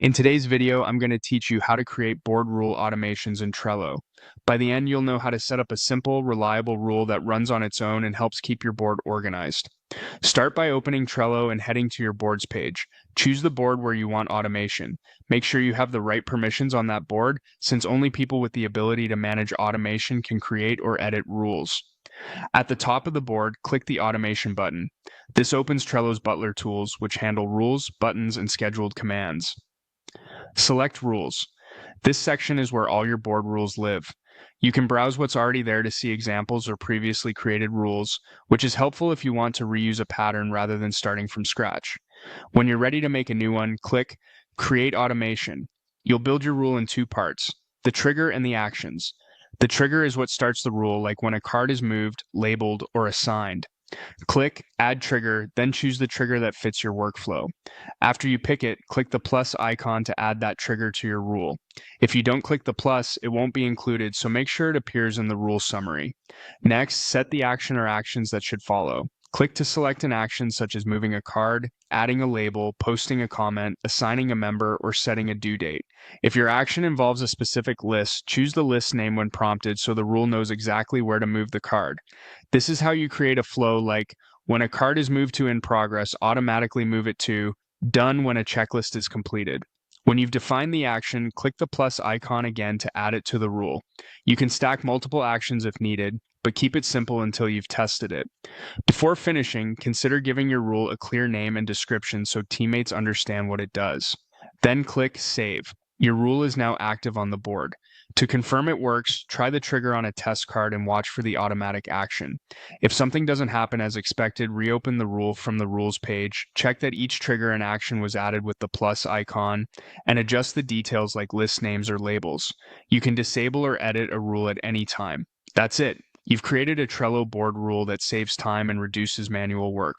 In today's video, I'm going to teach you how to create board rule automations in Trello. By the end, you'll know how to set up a simple, reliable rule that runs on its own and helps keep your board organized. Start by opening Trello and heading to your boards page. Choose the board where you want automation. Make sure you have the right permissions on that board, since only people with the ability to manage automation can create or edit rules. At the top of the board, click the Automation button. This opens Trello's Butler tools, which handle rules, buttons, and scheduled commands. Select Rules. This section is where all your board rules live. You can browse what's already there to see examples or previously created rules, which is helpful if you want to reuse a pattern rather than starting from scratch. When you're ready to make a new one, click Create Automation. You'll build your rule in two parts, the trigger and the actions. The trigger is what starts the rule, like when a card is moved, labeled, or assigned. Click Add Trigger, then choose the trigger that fits your workflow. After you pick it, click the plus icon to add that trigger to your rule. If you don't click the plus, it won't be included, so make sure it appears in the rule summary. Next, set the action or actions that should follow. Click to select an action such as moving a card, adding a label, posting a comment, assigning a member, or setting a due date. If your action involves a specific list, choose the list name when prompted so the rule knows exactly where to move the card. This is how you create a flow like, when a card is moved to in progress, automatically move it to done when a checklist is completed. When you've defined the action, click the plus icon again to add it to the rule. You can stack multiple actions if needed, but keep it simple until you've tested it. Before finishing, consider giving your rule a clear name and description so teammates understand what it does. Then click Save. Your rule is now active on the board. To confirm it works, try the trigger on a test card and watch for the automatic action. If something doesn't happen as expected, reopen the rule from the rules page, check that each trigger and action was added with the plus icon, and adjust the details like list names or labels. You can disable or edit a rule at any time. That's it. You've created a Trello board rule that saves time and reduces manual work.